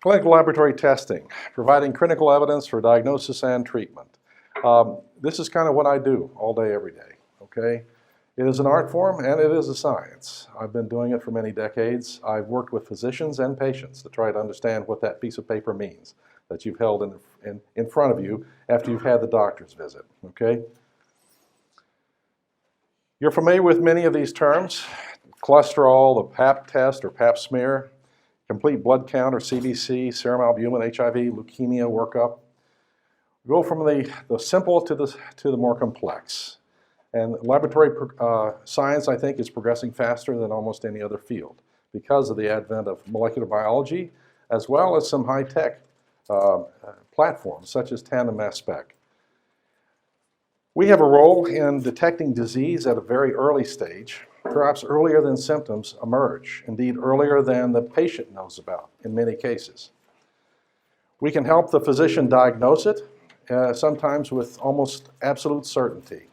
Clinical laboratory testing, providing clinical evidence for diagnosis and treatment. This is kind of what I do all day, every day, okay? It is an art form and it is a science. I've been doing it for many decades. I've worked with physicians and patients to try to understand what that piece of paper means that you've held in front of you after you've had the doctor's visit, okay? You're familiar with many of these terms: cholesterol, the Pap test or Pap smear, complete blood count or CBC, serum albumin, HIV, leukemia workup. Go from the simple to the more complex. And laboratory science, I think, is progressing faster than almost any other field because of the advent of molecular biology, as well as some high-tech platforms such as tandem mass spec. We have a role in detecting disease at a very early stage, perhaps earlier than symptoms emerge, indeed earlier than the patient knows about in many cases. We can help the physician diagnose it, sometimes with almost absolute certainty.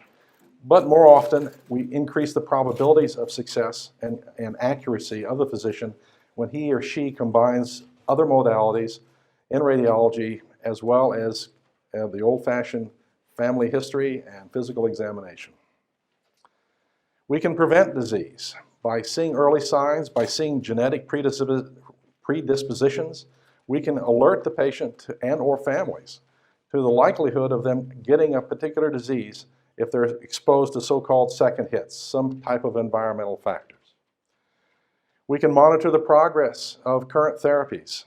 But more often, we increase the probabilities of success and accuracy of the physician when he or she combines other modalities in radiology as well as the old-fashioned family history and physical examination. We can prevent disease by seeing early signs, by seeing genetic predispositions. We can alert the patient and or families to the likelihood of them getting a particular disease if they're exposed to so-called second hits, some type of environmental factors. We can monitor the progress of current therapies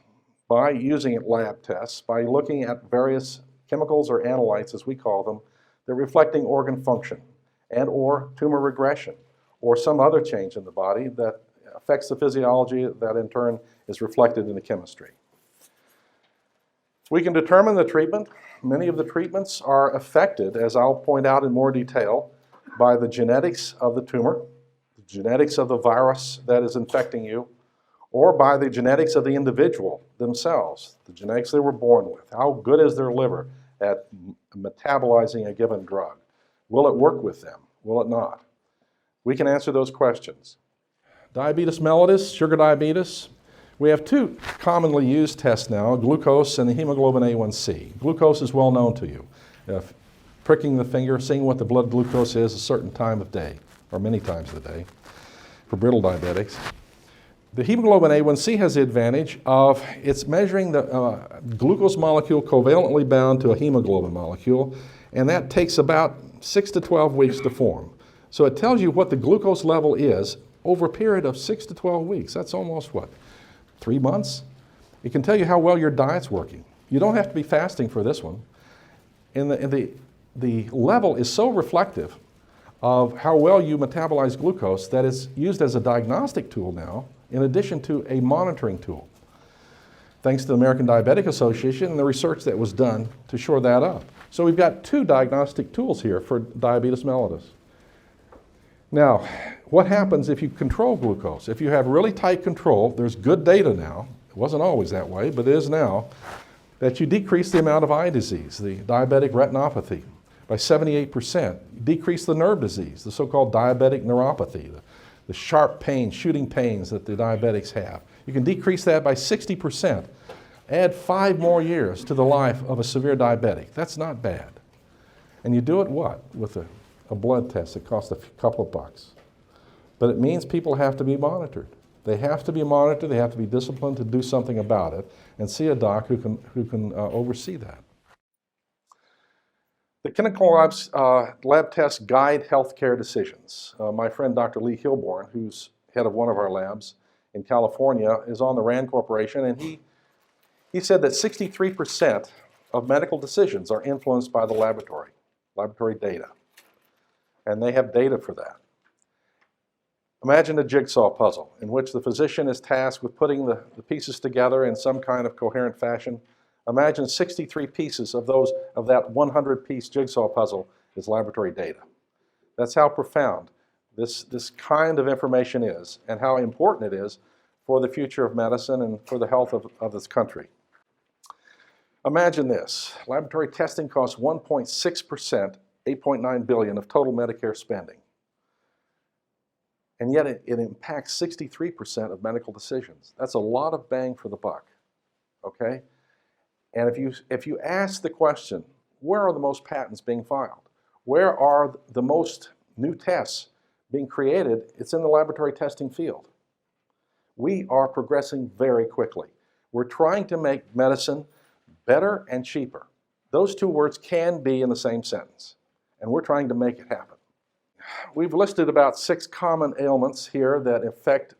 by using lab tests, by looking at various chemicals or analytes, as we call them, that are reflecting organ function and or tumor regression or some other change in the body that affects the physiology that in turn is reflected in the chemistry. We can determine the treatment. Many of the treatments are affected, as I'll point out in more detail, by the genetics of the tumor, the genetics of the virus that is infecting you, or by the genetics of the individual themselves, the genetics they were born with. How good is their liver at metabolizing a given drug? Will it work with them? Will it not? We can answer those questions. Diabetes mellitus, sugar diabetes. We have two commonly used tests now, glucose and the hemoglobin A1C. Glucose is well known to you. Pricking the finger, seeing what the blood glucose is a certain time of day, or many times of the day, for brittle diabetics. The hemoglobin A1C has the advantage of it's measuring the glucose molecule covalently bound to a hemoglobin molecule, and that takes about 6 to 12 weeks to form. So it tells you what the glucose level is over a period of 6 to 12 weeks. That's almost what, 3 months? It can tell you how well your diet's working. You don't have to be fasting for this one. And the level is so reflective of how well you metabolize glucose that it's used as a diagnostic tool now, in addition to a monitoring tool, thanks to the American Diabetic Association and the research that was done to shore that up. So we've got two diagnostic tools here for diabetes mellitus. Now, what happens if you control glucose? If you have really tight control, there's good data now, it wasn't always that way, but it is now, that you decrease the amount of eye disease, the diabetic retinopathy, by 78%. You decrease the nerve disease, the so-called diabetic neuropathy, the sharp pain, shooting pains that the diabetics have. You can decrease that by 60%. Add 5 more years to the life of a severe diabetic. That's not bad. And you do it what? With a blood test that costs a couple of bucks. But it means people have to be monitored. They have to be monitored, they have to be disciplined to do something about it, and see a doc who can oversee that. The clinical lab tests guide healthcare decisions. My friend Dr. Lee Hilborn, who's head of one of our labs in California, is on the RAND Corporation, and he said that 63% of medical decisions are influenced by the laboratory data. And they have data for that. Imagine a jigsaw puzzle in which the physician is tasked with putting the pieces together in some kind of coherent fashion. Imagine 63 pieces of that 100-piece jigsaw puzzle is laboratory data. That's how profound this kind of information is and how important it is for the future of medicine and for the health of this country. Imagine this. Laboratory testing costs 1.6%, $8.9 billion of total Medicare spending. And yet it impacts 63% of medical decisions. That's a lot of bang for the buck. okay? And if you ask the question, where are the most patents being filed? Where are the most new tests being created? It's in the laboratory testing field. We are progressing very quickly. We're trying to make medicine better and cheaper. Those two words can be in the same sentence, and we're trying to make it happen. We've listed about 6 common ailments here that affect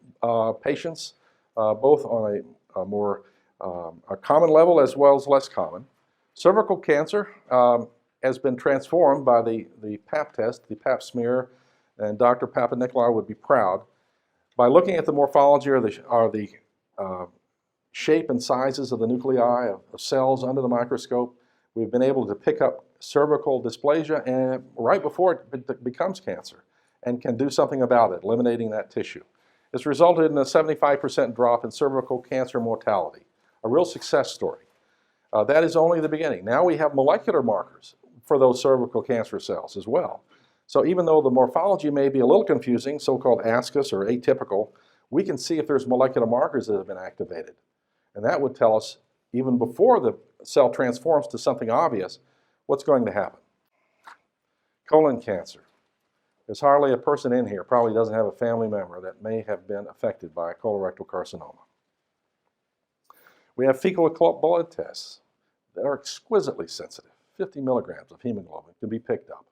patients, both on a more a common level as well as less common. Cervical cancer has been transformed by the Pap test, the Pap smear, and Dr. Papanicolaou would be proud. By looking at the morphology or the shape and sizes of the nuclei of cells under the microscope, we've been able to pick up cervical dysplasia and right before it becomes cancer and can do something about it, eliminating that tissue. It's resulted in a 75% drop in cervical cancer mortality, a real success story. That is only the beginning. Now we have molecular markers for those cervical cancer cells as well. So even though the morphology may be a little confusing, so-called ascus or atypical, we can see if there's molecular markers that have been activated. And that would tell us, even before the cell transforms to something obvious, what's going to happen. Colon cancer. There's hardly a person in here, probably doesn't have a family member that may have been affected by colorectal carcinoma. We have fecal blood tests that are exquisitely sensitive. 50 milligrams of hemoglobin can be picked up.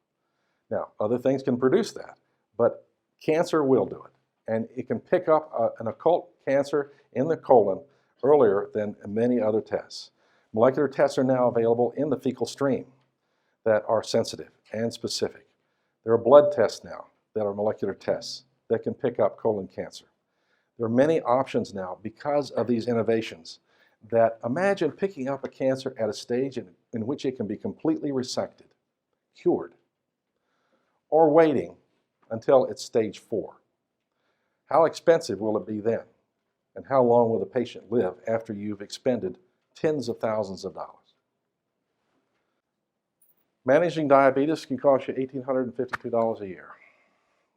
Now, other things can produce that, but cancer will do it. And it can pick up an occult cancer in the colon earlier than many other tests. Molecular tests are now available in the fecal stream that are sensitive and specific. There are blood tests now that are molecular tests that can pick up colon cancer. There are many options now because of these innovations that imagine picking up a cancer at a stage in which it can be completely resected, cured, or waiting until it's stage 4. How expensive will it be then? And how long will the patient live after you've expended tens of thousands of dollars? Managing diabetes can cost you $1,852 a year.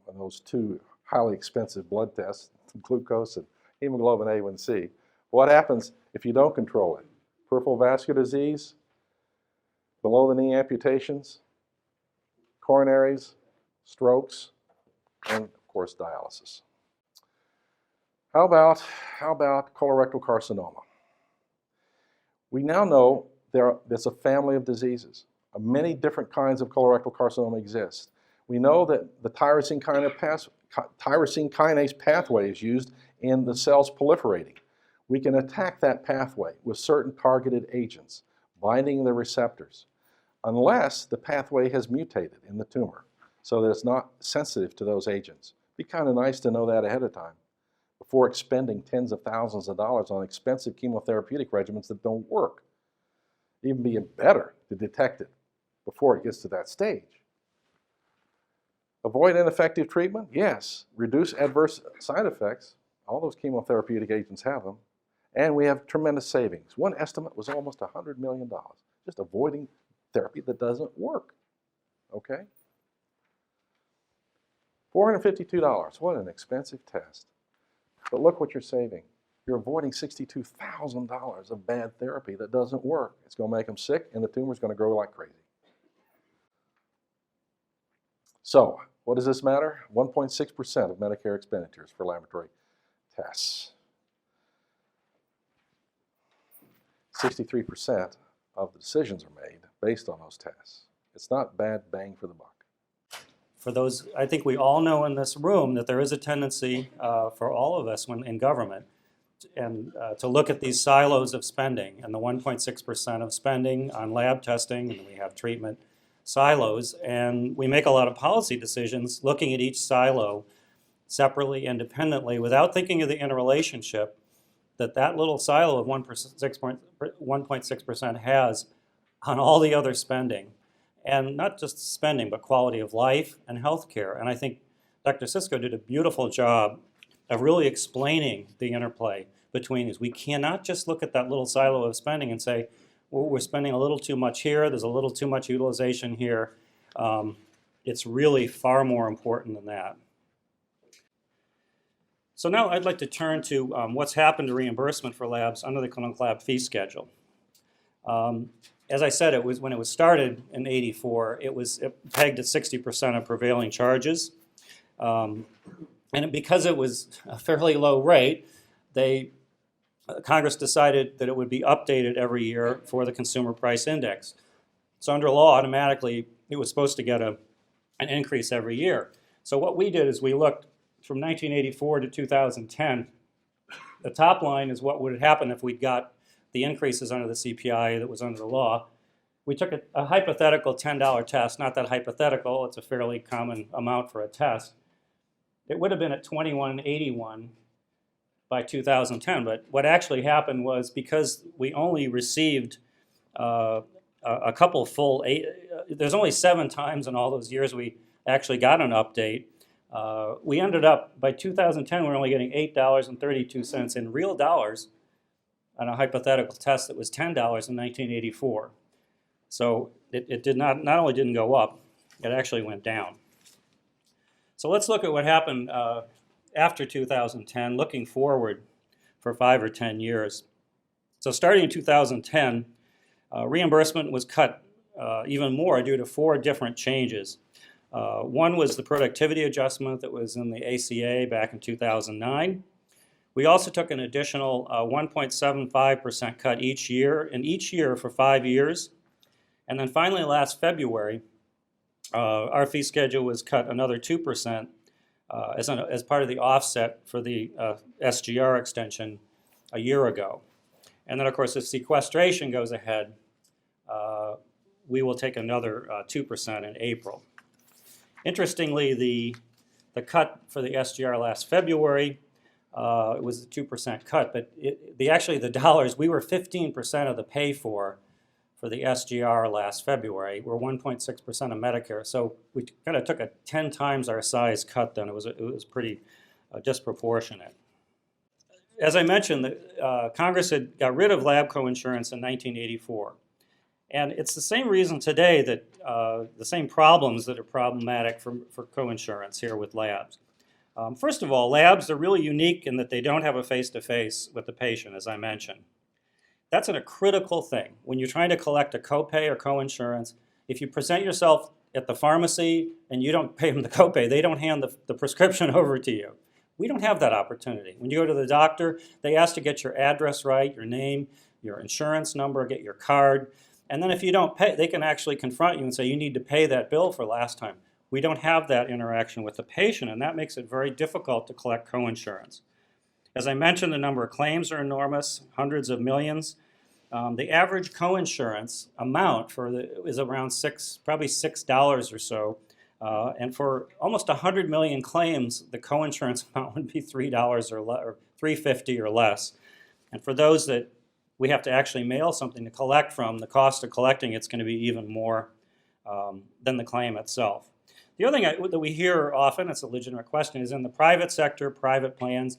And those 2 highly expensive blood tests, glucose and hemoglobin A1C. What happens if you don't control it? Peripheral vascular disease, below-the-knee amputations, coronaries, strokes, and of course dialysis. How about colorectal carcinoma? We now know there's a family of diseases. Many different kinds of colorectal carcinoma exist. We know that the tyrosine kinase pathway is used in the cells proliferating. We can attack that pathway with certain targeted agents, binding the receptors, unless the pathway has mutated in the tumor so that it's not sensitive to those agents. It'd be kind of nice to know that ahead of time before expending tens of thousands of dollars on expensive chemotherapeutic regimens that don't work. It'd even be better to detect it before it gets to that stage. Avoid ineffective treatment? Yes. Reduce adverse side effects. All those chemotherapeutic agents have them. And we have tremendous savings. One estimate was almost $100 million, just avoiding therapy that doesn't work. Okay? $452, what an expensive test. But look what you're saving. You're avoiding $62,000 of bad therapy that doesn't work. It's going to make them sick, and the tumor's going to grow like crazy. So, what does this matter? 1.6% of Medicare expenditures for laboratory tests. 63% of the decisions are made based on those tests. It's not bad bang for the buck. For those, I think we all know in this room that there is a tendency for all of us when in government and to look at these silos of spending and the 1.6% of spending on lab testing, and we have treatment silos, and we make a lot of policy decisions looking at each silo separately, independently, without thinking of the interrelationship that little silo of 1.6% has on all the other spending. And not just spending, but quality of life and health care. And I think Dr. Cisco did a beautiful job of really explaining the interplay between these. We cannot just look at that little silo of spending and say, well, we're spending a little too much here, there's a little too much utilization here. It's really far more important than that. So now I'd like to turn to what's happened to reimbursement for labs under the clinical lab fee schedule. As I said, when it was started in '84, it was pegged at 60% of prevailing charges. And because it was a fairly low rate, Congress decided that it would be updated every year for the Consumer Price Index. So under law, automatically, it was supposed to get an increase every year. So what we did is we looked from 1984 to 2010. The top line is what would happen if we got the increases under the CPI that was under the law. We took a hypothetical $10 test, not that hypothetical, it's a fairly common amount for a test. It would have been at $21.81 by 2010, but what actually happened was because we only received a couple full there's only 7 times in all those years we actually got an update. We ended up, by 2010, we were only getting $8.32 in real dollars on a hypothetical test that was $10 in 1984. So it did not only didn't go up, it actually went down. So let's look at what happened after 2010, looking forward for 5 or 10 years. So starting in 2010, reimbursement was cut even more due to 4 different changes. One was the productivity adjustment that was in the ACA back in 2009. We also took an additional 1.75% cut each year for 5 years. And then finally last February, our fee schedule was cut another 2% as part of the offset for the SGR extension a year ago. And then of course if sequestration goes ahead, we will take another 2% in April. Interestingly, the cut for the SGR last February, it was a 2% cut, but actually the dollars, we were 15% of the pay for the SGR last February. We're 1.6% of Medicare, so we kind of took a 10 times our size cut then. It was pretty disproportionate. As I mentioned, Congress had got rid of lab coinsurance in 1984. And it's the same reason today that the same problems that are problematic for coinsurance here with labs. First of all, labs are really unique in that they don't have a face-to-face with the patient, as I mentioned. That's a critical thing. When you're trying to collect a copay or coinsurance, if you present yourself at the pharmacy and you don't pay them the copay, they don't hand the prescription over to you. We don't have that opportunity. When you go to the doctor, they ask to get your address right, your name, your insurance number, get your card. And then if you don't pay, they can actually confront you and say, you need to pay that bill for last time. We don't have that interaction with the patient, and that makes it very difficult to collect coinsurance. As I mentioned, the number of claims are enormous, hundreds of millions. The average coinsurance amount is around probably $6 or so. And for almost 100 million claims, the coinsurance amount would be $3 or $3.50 or less. And for those that we have to actually mail something to collect from, the cost of collecting it's going to be even more than the claim itself. The other thing that we hear often, it's a legitimate question, is in the private sector, private plans,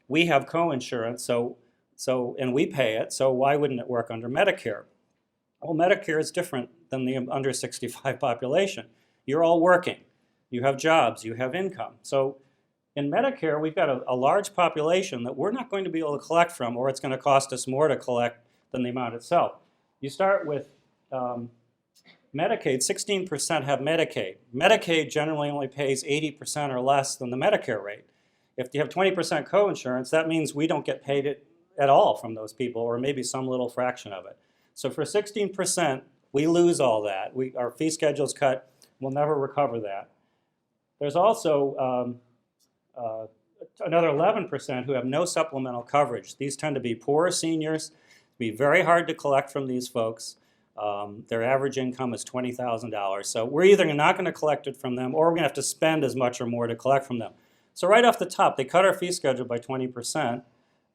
we have coinsurance, and we pay it, so why wouldn't it work under Medicare? Well, Medicare is different than the under 65 population. You're all working. You have jobs. You have income. So in Medicare, we've got a large population that we're not going to be able to collect from, or it's going to cost us more to collect than the amount itself. You start with Medicaid. 16% have Medicaid. Medicaid generally only pays 80% or less than the Medicare rate. If you have 20% coinsurance, that means we don't get paid at all from those people, or maybe some little fraction of it. So for 16%, we lose all that. Our fee schedule's cut. We'll never recover that. There's also another 11% who have no supplemental coverage. These tend to be poor seniors. It'd be very hard to collect from these folks. Their average income is $20,000. So we're either not going to collect it from them, or we're going to have to spend as much or more to collect from them. So right off the top, they cut our fee schedule by 20%,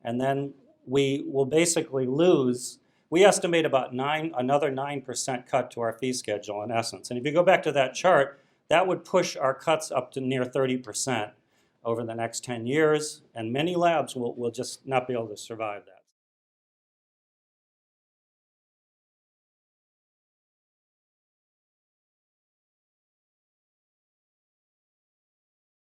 and then we will basically lose, we estimate about another 9% cut to our fee schedule in essence. And if you go back to that chart, that would push our cuts up to near 30% over the next 10 years, and many labs will just not be able to survive that.